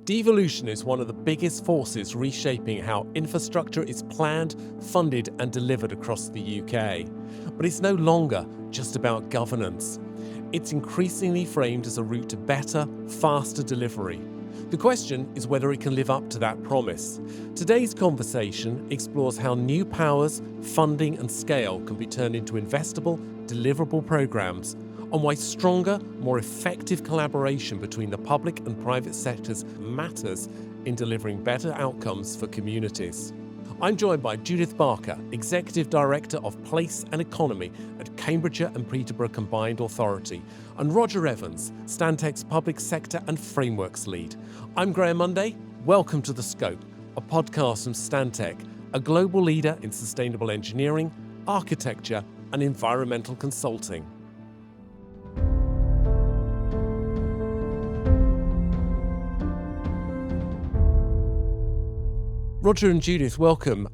Devolution is one of the biggest forces reshaping how infrastructure is planned, funded and delivered across the UK. But it's no longer just about governance. It's increasingly framed as a route to better, faster delivery. The question is whether it can live up to that promise. Today's conversation explores how new powers, funding and scale can be turned into investable, deliverable programmes, and why stronger, more effective collaboration between the public and private sectors matters in delivering better outcomes for communities. I'm joined by Judith Barker, Executive Director of Place and Economy at Cambridgeshire and Peterborough Combined Authority, and Roger Evans, Stantec's Public Sector and Frameworks Lead. I'm Graham Munday. Welcome to The Scope, a podcast from Stantec, a global leader in sustainable engineering, architecture and environmental consulting. Roger and Judith, welcome.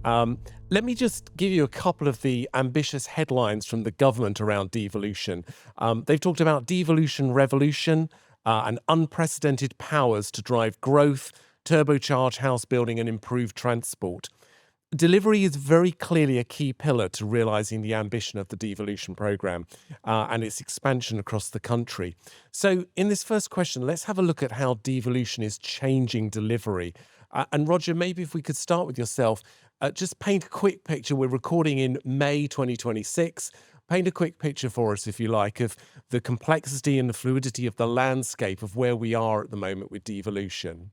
Let me just give you a couple of the ambitious headlines from the government around devolution. They've talked about devolution revolution and unprecedented powers to drive growth, turbocharge house building and improve transport. Delivery is very clearly a key pillar to realising the ambition of the devolution programme and its expansion across the country. So in this first question, let's have a look at how devolution is changing delivery. And Roger, maybe if we could start with yourself, just paint a quick picture. We're recording in May 2026. Paint a quick picture for us, if you like, of the complexity and the fluidity of the landscape of where we are at the moment with devolution.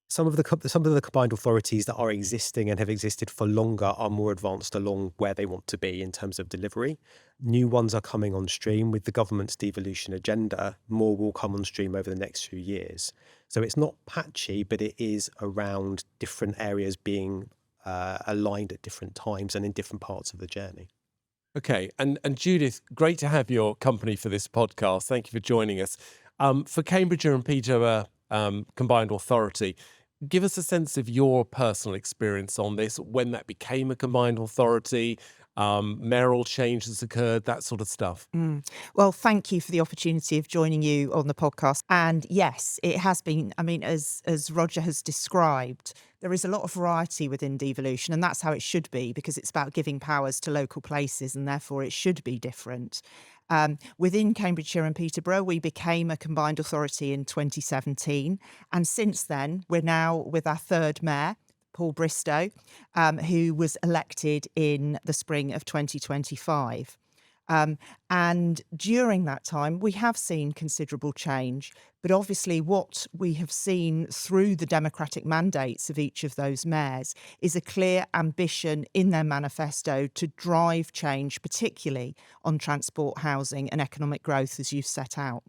Some of the combined authorities that are existing and have existed for longer are more advanced along where they want to be in terms of delivery. New ones are coming on stream with the government's devolution agenda. More will come on stream over the next few years. So it's not patchy, but it is around different areas being aligned at different times and in different parts of the journey. Okay, and Judith, great to have your company for this podcast. Thank you for joining us. For Cambridgeshire and Peterborough Combined Authority, give us a sense of your personal experience on this, when that became a combined authority, mayoral changes occurred, that sort of stuff. Well, thank you for the opportunity of joining you on the podcast. And yes, it has been, as Roger has described, there is a lot of variety within devolution, and that's how it should be, because it's about giving powers to local places and therefore it should be different. Within Cambridgeshire and Peterborough, we became a combined authority in 2017. And since then, we're now with our third mayor, Paul Bristow, who was elected in the spring of 2025. And during that time, we have seen considerable change. But obviously what we have seen through the democratic mandates of each of those mayors is a clear ambition in their manifesto to drive change, particularly on transport, housing and economic growth, as you've set out.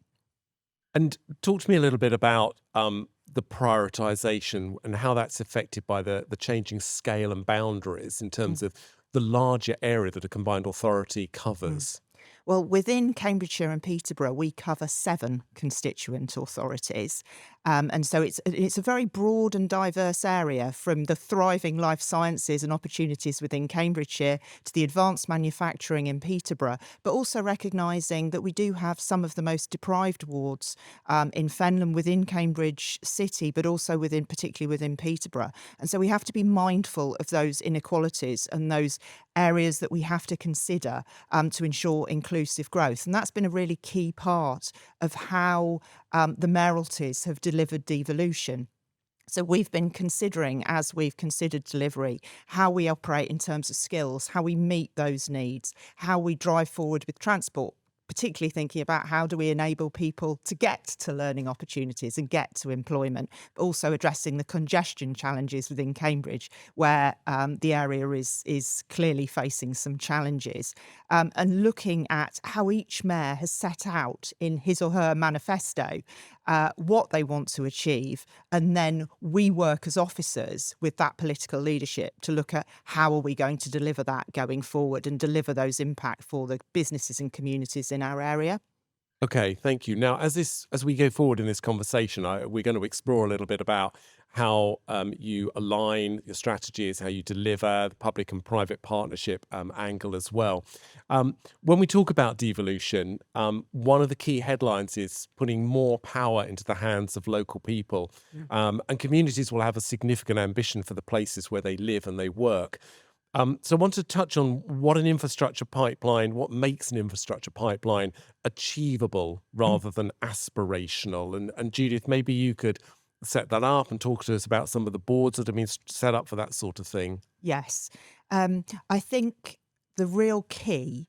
And talk to me a little bit about the prioritisation and how that's affected by the changing scale and boundaries in terms of the larger area that a combined authority covers. Well, within Cambridgeshire and Peterborough, we cover 7 constituent authorities. And so it's a very broad and diverse area, from the thriving life sciences and opportunities within Cambridgeshire to the advanced manufacturing in Peterborough, but also recognising that we do have some of the most deprived wards in Fenland within Cambridge City, but also particularly within Peterborough. And so we have to be mindful of those inequalities and those areas that we have to consider to ensure inclusive growth. And that's been a really key part of how the mayoralties have delivered devolution. So we've been considering, as we've considered delivery, how we operate in terms of skills, how we meet those needs, how we drive forward with transport, particularly thinking about how do we enable people to get to learning opportunities and get to employment, but also addressing the congestion challenges within Cambridge, where the area is clearly facing some challenges, and looking at how each mayor has set out in his or her manifesto what they want to achieve, and then we work as officers with that political leadership to look at how are we going to deliver that going forward and deliver those impact for the businesses and communities in our area. Okay, thank you. Now, as we go forward in this conversation, we're going to explore a little bit about how you align your strategies, how you deliver the public and private partnership angle as well. When we talk about devolution, one of the key headlines is putting more power into the hands of local people, and communities will have a significant ambition for the places where they live and they work. So I want to touch on what makes an infrastructure pipeline achievable rather than aspirational. And Judith, maybe you could set that up and talk to us about some of the boards that have been set up for that sort of thing. Yes. I think the real key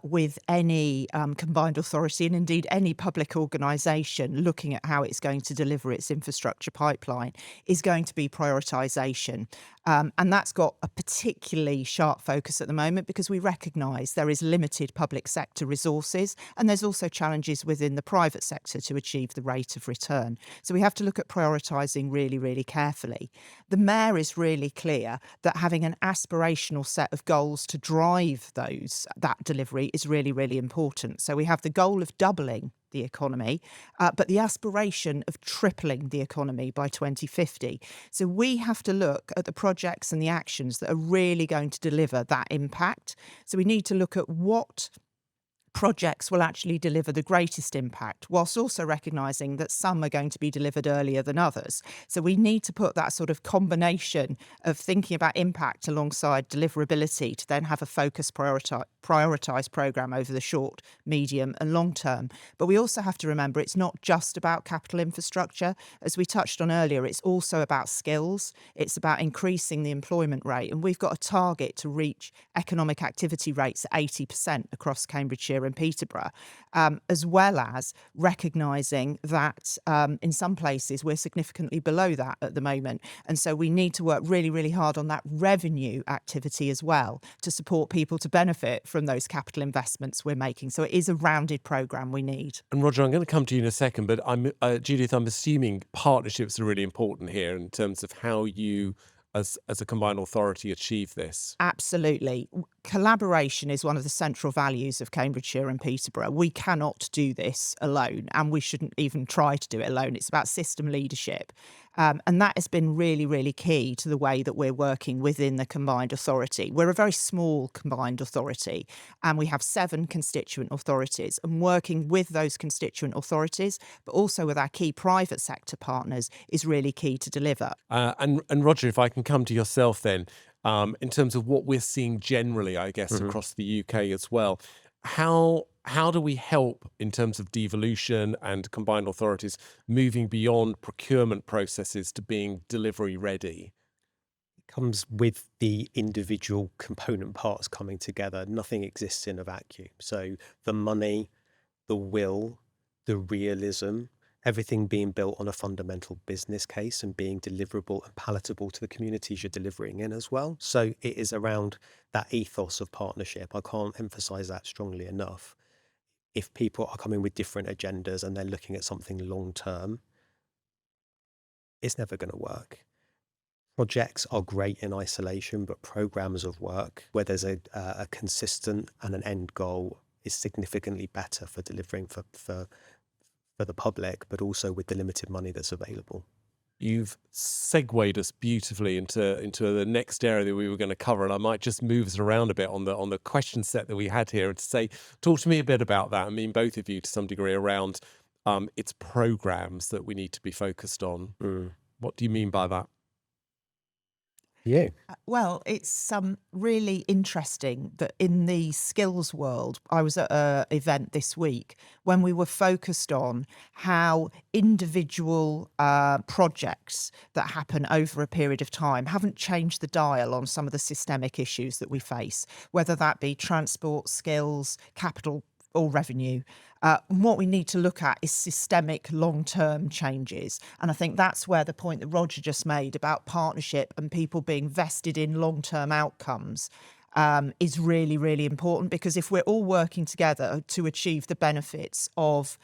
with any combined authority and indeed any public organisation looking at how it's going to deliver its infrastructure pipeline is going to be prioritisation. And that's got a particularly sharp focus at the moment because we recognise there is limited public sector resources and there's also challenges within the private sector to achieve the rate of return. So we have to look at prioritising really, really carefully. The Mayor is really clear that having an aspirational set of goals to drive that delivery is really, really important. So we have the goal of doubling the economy, but the aspiration of tripling the economy by 2050. So we have to look at the projects and the actions that are really going to deliver that impact. So we need to look at what projects will actually deliver the greatest impact, whilst also recognising that some are going to be delivered earlier than others. So we need to put that sort of combination of thinking about impact alongside deliverability to then have a focused prioritised programme over the short, medium and long term. But we also have to remember it's not just about capital infrastructure. As we touched on earlier, it's also about skills. It's about increasing the employment rate. And we've got a target to reach economic activity rates at 80% across Cambridgeshire and Peterborough, as well as recognising that in some places we're significantly below that at the moment. And so we need to work really, really hard on that revenue activity as well to support people to benefit from those capital investments we're making. So it is a rounded programme we need. And Roger, I'm going to come to you in a second, but Judith, I'm assuming partnerships are really important here in terms of how you, as a combined authority, achieve this. Absolutely. Collaboration is one of the central values of Cambridgeshire and Peterborough. We cannot do this alone, and we shouldn't even try to do it alone. It's about system leadership. And that has been really, really key to the way that we're working within the combined authority. We're a very small combined authority, and we have 7 constituent authorities. And working with those constituent authorities, but also with our key private sector partners, is really key to deliver. And Roger, if I can come to yourself then, in terms of what we're seeing generally, I guess, across the UK as well, how do we help in terms of devolution and combined authorities moving beyond procurement processes to being delivery ready? It comes with the individual component parts coming together. Nothing exists in a vacuum. So the money, the will, the realism, everything being built on a fundamental business case and being deliverable and palatable to the communities you're delivering in as well. So it is around that ethos of partnership. I can't emphasize that strongly enough. If people are coming with different agendas and they're looking at something long term, it's never going to work. Projects are great in isolation, but programs of work where there's a consistent and an end goal is significantly better for delivering for the public, but also with the limited money that's available. You've segued us beautifully into the next area that we were going to cover, and I might just move us around a bit on the question set that we had here and to say, talk to me a bit about that. I mean, both of you to some degree around its programs that we need to be focused on. What do you mean by that? Yeah. Well, it's really interesting that in the skills world, I was at an event this week when we were focused on how individual projects that happen over a period of time haven't changed the dial on some of the systemic issues that we face, whether that be transport, skills, capital or revenue. What we need to look at is systemic long-term changes. And I think that's where the point that Roger just made about partnership and people being vested in long-term outcomes is really, really important, because if we're all working together to achieve the benefits of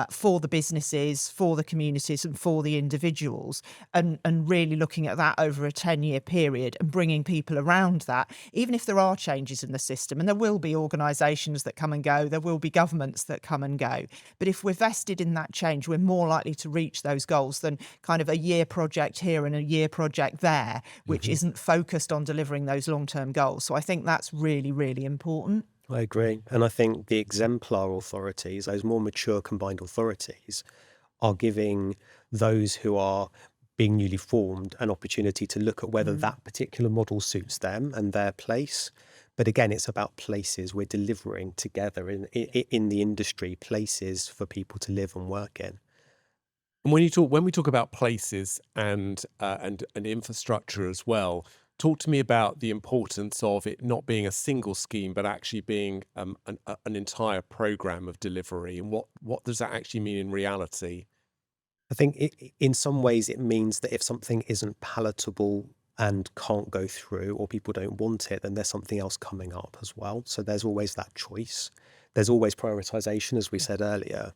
for the businesses, for the communities and for the individuals, and really looking at that over a 10-year period and bringing people around that, even if there are changes in the system, and there will be organisations that come and go, there will be governments that come and go. But if we're vested in that change, we're more likely to reach those goals than kind of a year project here and a year project there, which isn't focused on delivering those long-term goals. So I think that's really, really important. I agree. And I think the exemplar authorities, those more mature combined authorities, are giving those who are being newly formed an opportunity to look at whether that particular model suits them and their place. But again, it's about places. We're delivering together in the industry, places for people to live and work in. And when we talk about places and infrastructure as well, talk to me about the importance of it not being a single scheme, but actually being an entire program of delivery. And what does that actually mean in reality? I think in some ways it means that if something isn't palatable and can't go through, or people don't want it, then there's something else coming up as well. So there's always that choice. There's always prioritization, as we said earlier.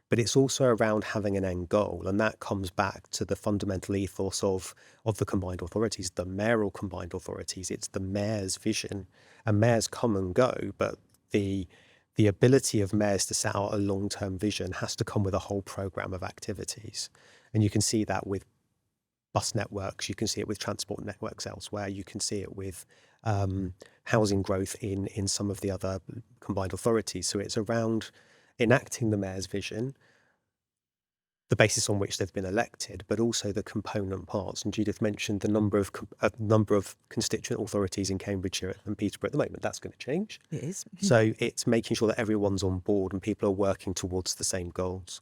But it's also around having an end goal. And that comes back to the fundamental ethos of the combined authorities, the mayoral combined authorities. It's the mayor's vision. And mayors come and go, but the ability of mayors to set out a long-term vision has to come with a whole programme of activities. And you can see that with bus networks, you can see it with transport networks elsewhere, you can see it with housing growth in some of the other combined authorities. So it's around enacting the mayor's vision, the basis on which they've been elected, but also the component parts. And Judith mentioned the number of constituent authorities in Cambridgeshire and Peterborough at the moment. That's going to change. It is. So it's making sure that everyone's on board and people are working towards the same goals.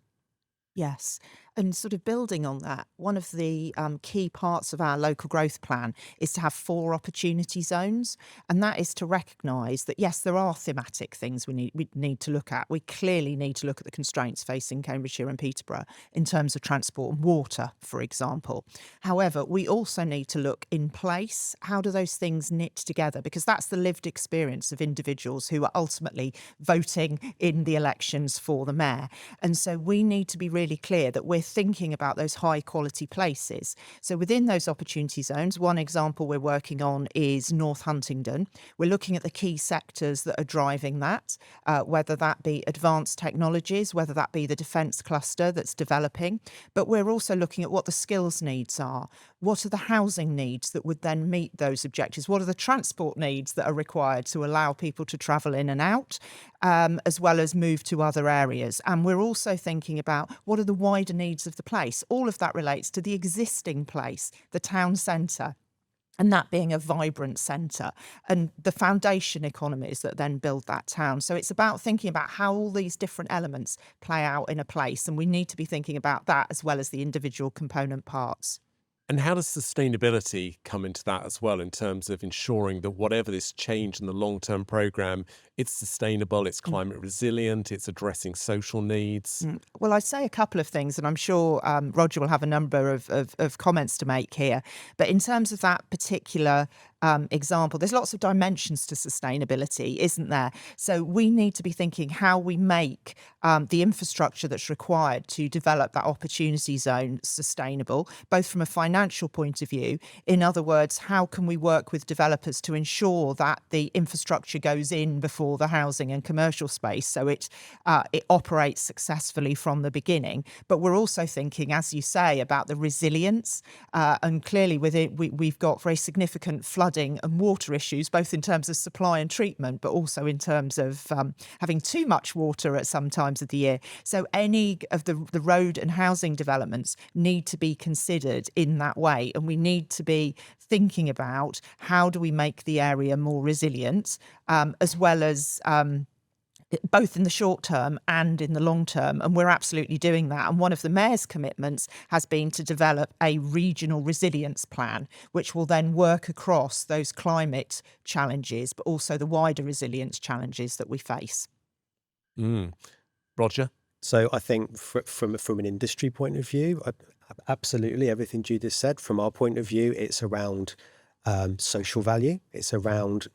Yes. And sort of building on that, one of the key parts of our local growth plan is to have 4 opportunity zones. And that is to recognise that, yes, there are thematic things we need to look at. We clearly need to look at the constraints facing Cambridgeshire and Peterborough in terms of transport and water, for example. However, we also need to look in place. How do those things knit together? Because that's the lived experience of individuals who are ultimately voting in the elections for the mayor. And so we need to be really clear that we're thinking about those high quality places. So within those opportunity zones, one example we're working on is North Huntingdon. We're looking at the key sectors that are driving that, whether that be advanced technologies, whether that be the defence cluster that's developing. But we're also looking at what the skills needs are. What are the housing needs that would then meet those objectives? What are the transport needs that are required to allow people to travel in and out, as well as move to other areas? And we're also thinking about what are the wider needs of the place. All of that relates to the existing place, the town centre, and that being a vibrant centre, and the foundation economies that then build that town. So it's about thinking about how all these different elements play out in a place, and we need to be thinking about that as well as the individual component parts. And how does sustainability come into that as well, in terms of ensuring that whatever this change in the long-term programme, it's sustainable, it's climate resilient, it's addressing social needs? Well, I'd say a couple of things, and I'm sure Roger will have a number of comments to make here. But in terms of that particular example, there's lots of dimensions to sustainability, isn't there? So we need to be thinking how we make the infrastructure that's required to develop that opportunity zone sustainable, both from a financial point of view. In other words, how can we work with developers to ensure that the infrastructure goes in before the housing and commercial space, so it operates successfully from the beginning? But we're also thinking, as you say, about the resilience, and clearly with it, we've got very significant flooding and water issues, both in terms of supply and treatment, but also in terms of having too much water at some times of the year. So any of the road and housing developments need to be considered in that way, and we need to be thinking about how do we make the area more resilient, as well as both in the short term and in the long term. And we're absolutely doing that. And one of the mayor's commitments has been to develop a regional resilience plan, which will then work across those climate challenges, but also the wider resilience challenges that we face. Roger? So I think from an industry point of view, absolutely everything Judith said. From our point of view, it's around social value. It's around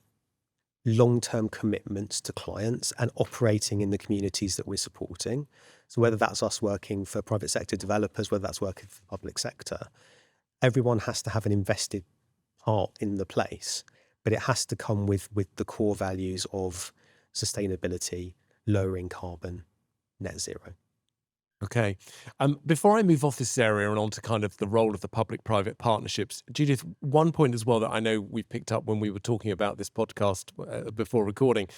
long-term commitments to clients and operating in the communities that we're supporting. So whether that's us working for private sector developers, whether that's working for the public sector, everyone has to have an invested part in the place, but it has to come with the core values of sustainability, lowering carbon, net zero. Okay. Before I move off this area and on to kind of the role of the public-private partnerships, Judith, one point as well that I know we picked up when we were talking about this podcast before recording,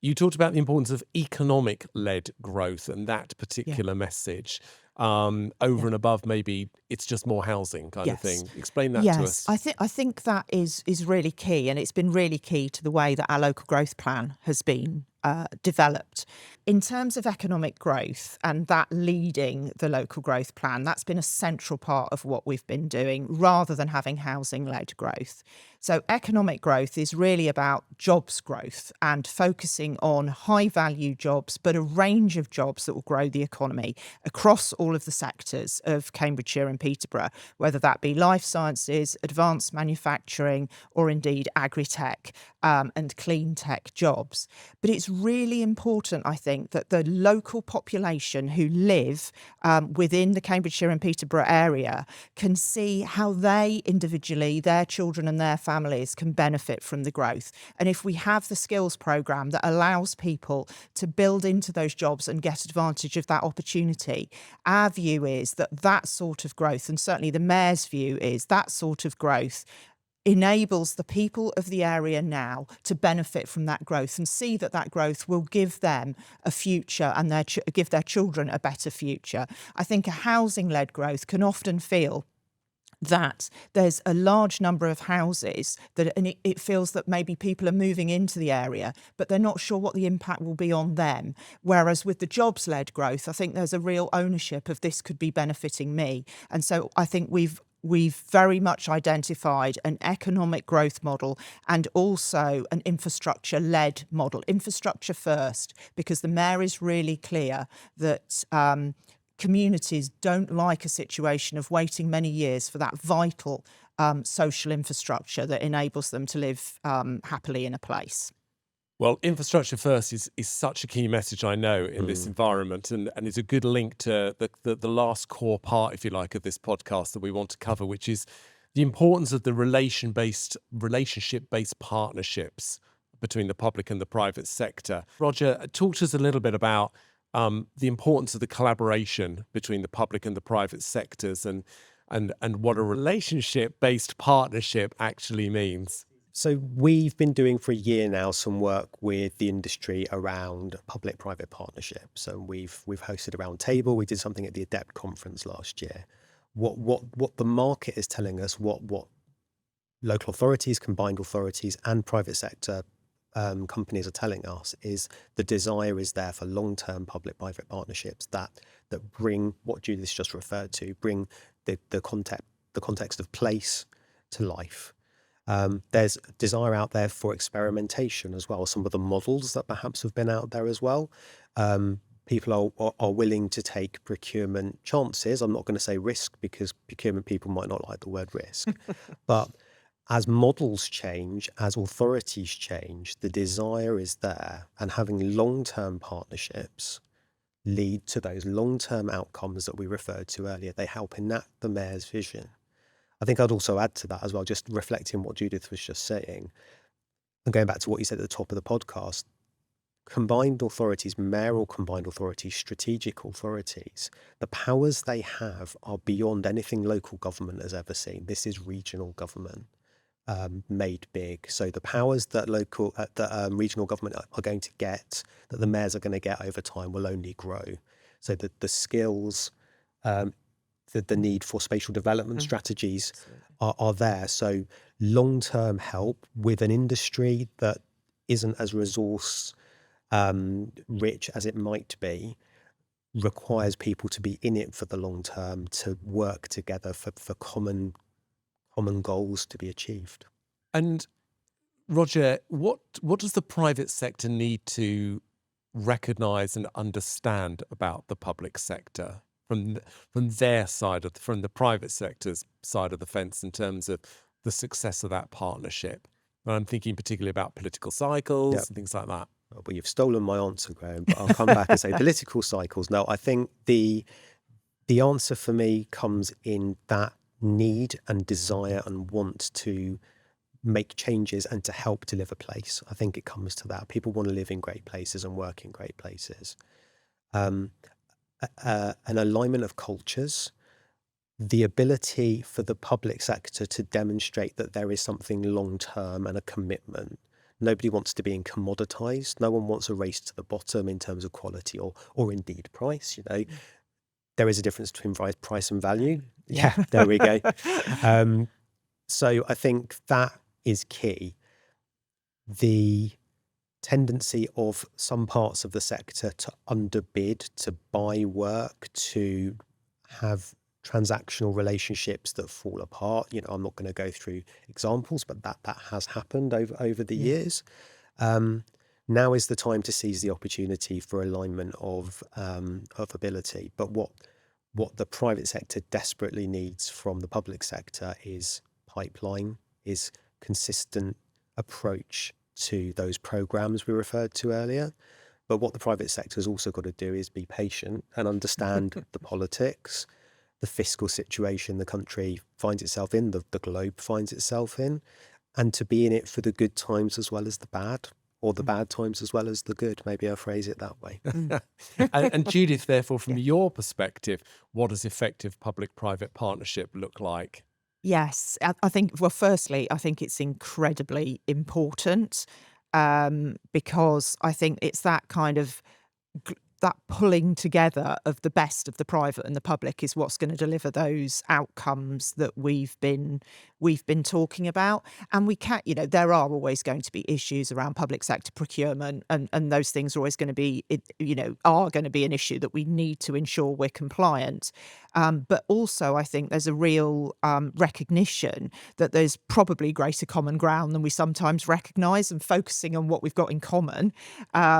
you talked about the importance of economic-led growth and that particular message over and above maybe it's just more housing kind of thing. Explain that to us. I think that is really key, and it's been really key to the way that our local growth plan has been developed. In terms of economic growth and that leading the local growth plan, that's been a central part of what we've been doing rather than having housing-led growth. So economic growth is really about jobs growth and focusing on high-value jobs, but a range of jobs that will grow the economy across all of the sectors of Cambridgeshire and Peterborough, whether that be life sciences, advanced manufacturing, or indeed agri-tech and clean tech jobs. But it's really important, I think, that the local population who live within the Cambridgeshire and Peterborough area can see how they individually, their children and their families can benefit from the growth. And if we have the skills programme that allows people to build into those jobs and get advantage of that opportunity, our view is that that sort of growth, and certainly the Mayor's view is that sort of growth, enables the people of the area now to benefit from that growth and see that that growth will give them a future and give their children a better future. I think a housing-led growth can often feel that there's a large number of houses and it feels that maybe people are moving into the area, but they're not sure what the impact will be on them. Whereas with the jobs-led growth, I think there's a real ownership of this could be benefiting me. And so I think we've very much identified an economic growth model and also an infrastructure-led model. Infrastructure first, because the Mayor is really clear that communities don't like a situation of waiting many years for that vital social infrastructure that enables them to live happily in a place. Well, infrastructure first is such a key message, I know, in this environment, and it's a good link to the last core part, if you like, of this podcast that we want to cover, which is the importance of the relationship-based partnerships between the public and the private sector. Roger, talk to us a little bit about the importance of the collaboration between the public and the private sectors and what a relationship-based partnership actually means. So we've been doing for a year now some work with the industry around public-private partnerships. So we've hosted a round table. We did something at the Adept conference last year. What the market is telling us, what local authorities, combined authorities, and private sector companies are telling us is the desire is there for long-term public-private partnerships that bring what Judith just referred to, bring the context of place to life. There's desire out there for experimentation as well. Some of the models that perhaps have been out there as well. People are willing to take procurement chances. I'm not going to say risk because procurement people might not like the word risk. But as models change, as authorities change, the desire is there. And having long-term partnerships lead to those long-term outcomes that we referred to earlier. They help enact the Mayor's vision. I think I'd also add to that as well, just reflecting what Judith was just saying, and going back to what you said at the top of the podcast, combined authorities, mayoral combined authorities, strategic authorities, the powers they have are beyond anything local government has ever seen. This is regional government made big. So the powers that regional government are going to get, that the mayors are going to get over time, will only grow. So that the skills, the need for spatial development strategies are there. So long-term help with an industry that isn't as resource rich as it might be requires people to be in it for the long term, to work together for common goals to be achieved. And Roger, what does the private sector need to recognise and understand about the public sector from their side from the private sector's side of the fence in terms of the success of that partnership? And I'm thinking particularly about political cycles and things like that. Well, you've stolen my answer, Graham, but I'll come back and say political cycles. No, I think the answer for me comes in that need and desire and want to make changes and to help deliver place. I think it comes to that. People want to live in great places and work in great places. An alignment of cultures, the ability for the public sector to demonstrate that there is something long-term and a commitment. Nobody wants to be commoditized. No one wants a race to the bottom in terms of quality or indeed price. You know, there is a difference between price and value. Yeah, there we go. So I think that is key. The tendency of some parts of the sector to underbid, to buy work, to have transactional relationships that fall apart. You know, I'm not going to go through examples, but that has happened over the years. Now is the time to seize the opportunity for alignment of ability. But what the private sector desperately needs from the public sector is pipeline, is consistent approach to those programs we referred to earlier. But what the private sector has also got to do is be patient and understand the politics, the fiscal situation the country finds itself in, the globe finds itself in, and to be in it for the good times as well as the bad, or the bad times as well as the good. Maybe I'll phrase it that way. And Judith, therefore, from your perspective, what does effective public-private partnership look like? Yes, I think, well, firstly, I think it's incredibly important because I think it's that kind of that pulling together of the best of the private and the public is what's going to deliver those outcomes that we've been talking about. And we can't, you know, there are always going to be issues around public sector procurement, and those things are always going to be, you know, are going to be an issue that we need to ensure we're compliant. But also, I think there's a real recognition that there's probably greater common ground than we sometimes recognise, and focusing on what we've got in common,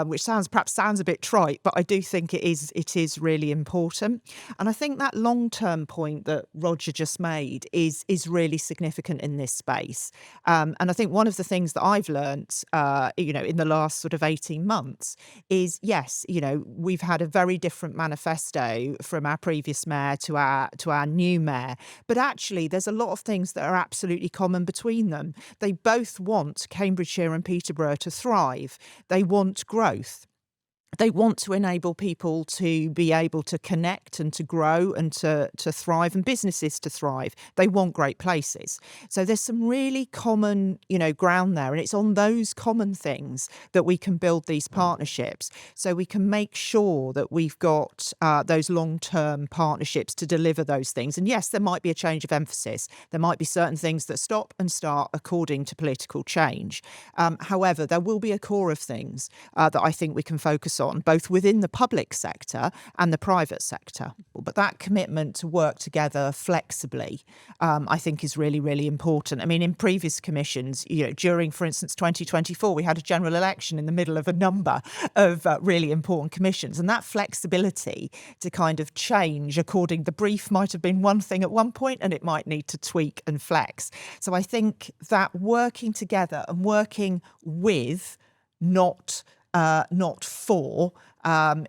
which perhaps sounds a bit trite, but I do think it is really important. And I think that long-term point that Roger just made is really significant in this space. And I think one of the things that I've learnt, you know, in the last sort of 18 months is, yes, you know, we've had a very different manifesto from our previous mayor to our new mayor, but actually there's a lot of things that are absolutely common between them. They both want Cambridgeshire and Peterborough to thrive. They want growth. They want to enable people to be able to connect and to grow and to thrive, and businesses to thrive. They want great places. So there's some really common, you know, ground there. And it's on those common things that we can build these partnerships. So we can make sure that we've got those long-term partnerships to deliver those things. And yes, there might be a change of emphasis. There might be certain things that stop and start according to political change. However, there will be a core of things that I think we can focus on, both within the public sector and the private sector. But that commitment to work together flexibly, I think, is really, really important. I mean, in previous commissions, you know, during, for instance, 2024, we had a general election in the middle of a number of really important commissions. And that flexibility to kind of change according, the brief might have been one thing at one point and it might need to tweak and flex. So I think that working together and working with, not for,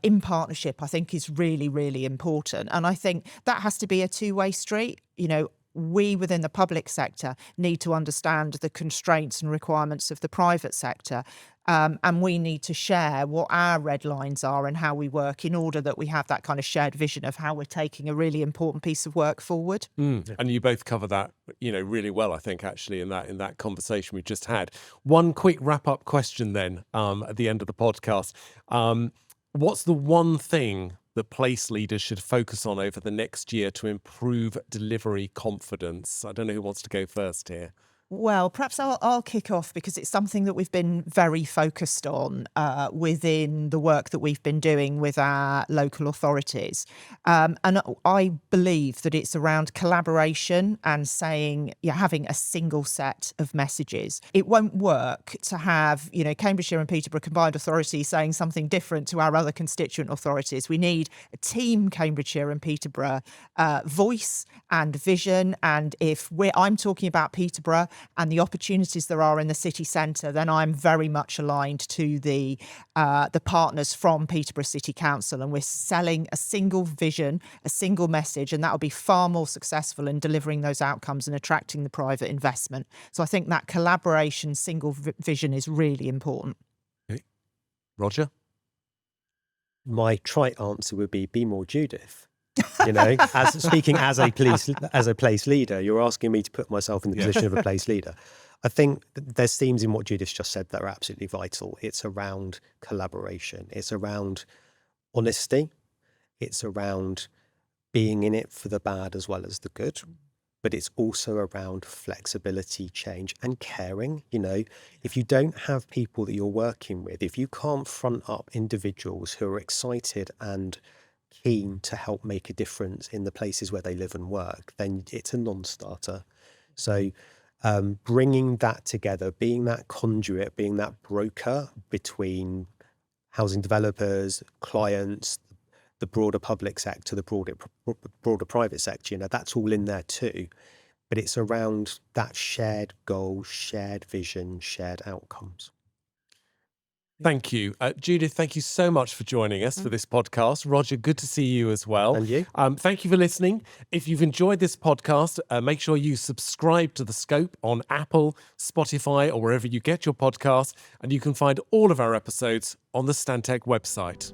in partnership, I think is really, really important. And I think that has to be a two-way street. You know, we within the public sector need to understand the constraints and requirements of the private sector. And we need to share what our red lines are and how we work in order that we have that kind of shared vision of how we're taking a really important piece of work forward. And you both cover that, you know, really well, I think, actually, in that conversation we just had. One quick wrap-up question then, at the end of the podcast. What's the one thing that place leaders should focus on over the next year to improve delivery confidence? I don't know who wants to go first here. Well, perhaps I'll kick off, because it's something that we've been very focused on within the work that we've been doing with our local authorities. And I believe that it's around collaboration and saying, having a single set of messages. It won't work to have, you know, Cambridgeshire and Peterborough combined authorities saying something different to our other constituent authorities. We need a team Cambridgeshire and Peterborough voice and vision. And if I'm talking about Peterborough, and the opportunities there are in the city centre, then I'm very much aligned to the partners from Peterborough City Council, and we're selling a single vision, a single message, and that will be far more successful in delivering those outcomes and attracting the private investment. So I think that collaboration, single vision is really important. Okay. Roger? My trite answer would be more Judith. You know, speaking as a place leader, you're asking me to put myself in the position of a place leader. I think there's themes in what Judith just said that are absolutely vital. It's around collaboration. It's around honesty. It's around being in it for the bad as well as the good. But it's also around flexibility, change, and caring. You know, if you don't have people that you're working with, if you can't front up individuals who are excited and keen to help make a difference in the places where they live and work, then it's a non-starter. So bringing that together, being that conduit, being that broker between housing developers, clients, the broader public sector, the broader private sector, you know, that's all in there too. But it's around that shared goal, shared vision, shared outcomes. Thank you. Judith, thank you so much for joining us for this podcast. Roger, good to see you as well. And you. Thank you for listening. If you've enjoyed this podcast, make sure you subscribe to The Scope on Apple, Spotify, or wherever you get your podcasts. And you can find all of our episodes on the Stantec website.